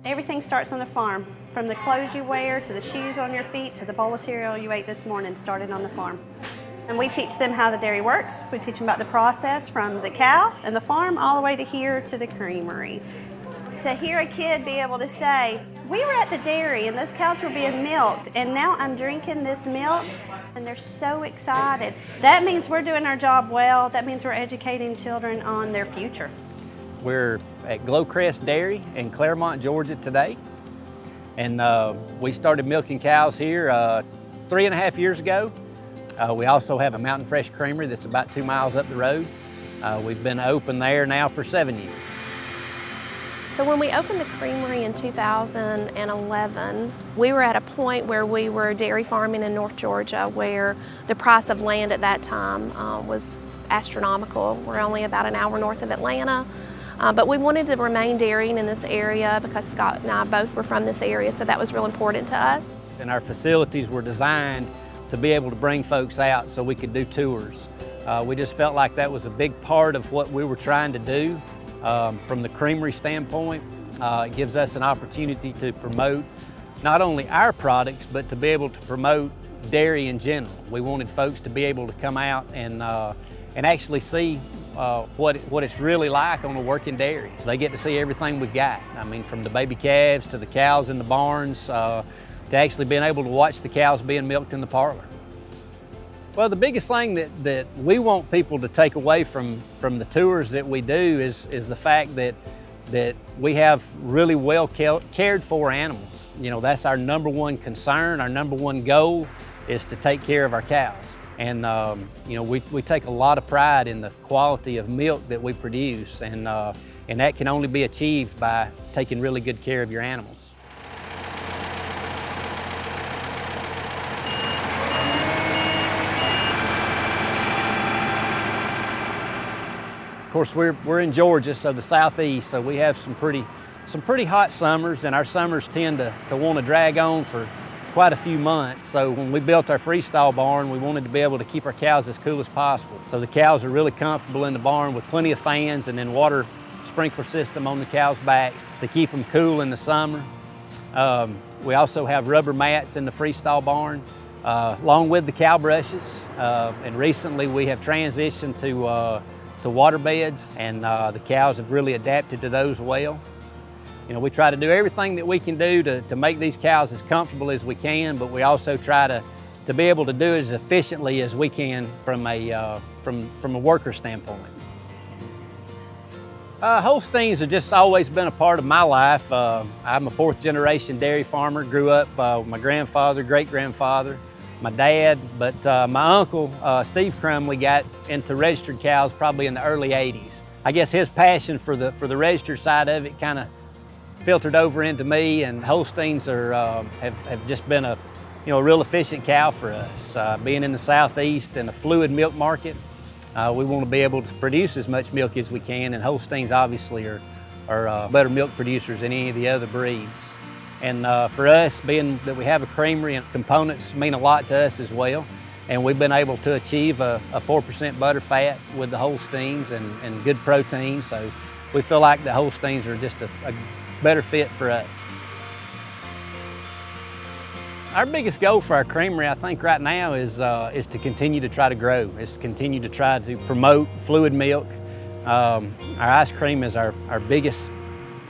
Everything starts on the farm, from the clothes you wear to the shoes on your feet to the bowl of cereal you ate this morning started on the farm. And we teach them how the dairy works. We teach them about the process from the cow and the farm all the way to here to the creamery. To hear a kid be able to say, we were at the dairy and those cows were being milked and now I'm drinking this milk, and they're so excited. That means we're doing our job well. That means we're educating children on their future. We're at Glowcrest Dairy in Claremont, Georgia today. And we started milking cows here 3.5 years ago. We also have a Mountain Fresh Creamery that's about 2 miles up the road. We've been open there now for 7 years. So when we opened the creamery in 2011, we were at a point where we were dairy farming in North Georgia, where the price of land at that time was astronomical. We're only about an hour north of Atlanta. But we wanted to remain dairying in this area because Scott and I both were from this area, so that was real important to us. And our facilities were designed to be able to bring folks out so we could do tours. We just felt like that was a big part of what we were trying to do. From the creamery standpoint, it gives us an opportunity to promote not only our products, but to be able to promote dairy in general. We wanted folks to be able to come out and actually see what it's really like on a working dairy. So they get to see everything we've got. I mean, from the baby calves to the cows in the barns, to actually being able to watch the cows being milked in the parlor. Well, the biggest thing that we want people to take away from the tours that we do is the fact that we have really well cared for animals. You know, that's our number one concern. Our number one goal is to take care of our cows. And you know, we take a lot of pride in the quality of milk that we produce, and that can only be achieved by taking really good care of your animals. Of course, we're in Georgia, so the southeast, so we have some pretty hot summers, and our summers tend to want to drag on for quite a few months. So when we built our freestall barn, we wanted to be able to keep our cows as cool as possible. So the cows are really comfortable in the barn with plenty of fans and then water sprinkler system on the cows' backs to keep them cool in the summer. We also have rubber mats in the freestall barn, along with the cow brushes. And recently we have transitioned to water beds, and the cows have really adapted to those well. You know, we try to do everything that we can do to make these cows as comfortable as we can, but we also try to be able to do it as efficiently as we can from a worker standpoint. Holsteins have just always been a part of my life. I'm a 4th generation dairy farmer, grew up with my grandfather, great-grandfather, my dad, but my uncle, Steve Crumley, got into registered cows probably in the early 80s. I guess his passion for the registered side of it kind of filtered over into me, and Holsteins have just been a real efficient cow for us. Being in the southeast in a fluid milk market, we want to be able to produce as much milk as we can, and Holsteins obviously are better milk producers than any of the other breeds. And for us, being that we have a creamery, and components mean a lot to us as well. And we've been able to achieve a 4% butter fat with the Holsteins and good protein. So we feel like the Holsteins are just a better fit for us. Our biggest goal for our creamery, I think right now, is to continue to try to grow, is to continue to try to promote fluid milk. Our ice cream is our biggest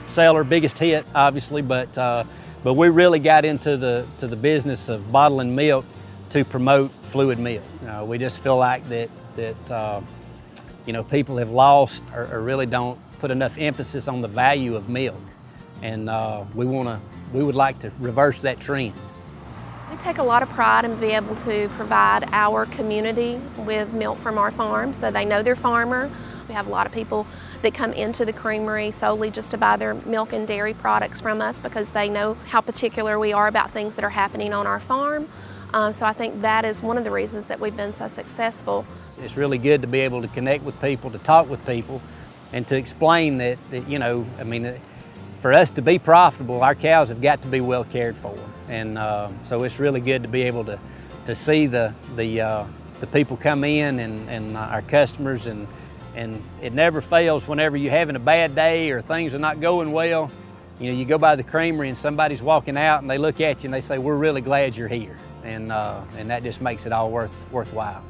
seller, biggest hit, obviously, but we really got into the business of bottling milk to promote fluid milk. We just feel like that people have lost or really don't put enough emphasis on the value of milk, and we would like to reverse that trend. We take a lot of pride in being able to provide our community with milk from our farm, so they know their farmer. We have a lot of people that come into the creamery solely just to buy their milk and dairy products from us because they know how particular we are about things that are happening on our farm. So I think that is one of the reasons that we've been so successful. It's really good to be able to connect with people, to talk with people, and to explain that for us to be profitable, our cows have got to be well cared for. And so it's really good to be able to see the people come in and our customers, and it never fails whenever you're having a bad day or things are not going well. You know, you go by the creamery and somebody's walking out and they look at you and they say, "We're really glad you're here," and that just makes it all worthwhile.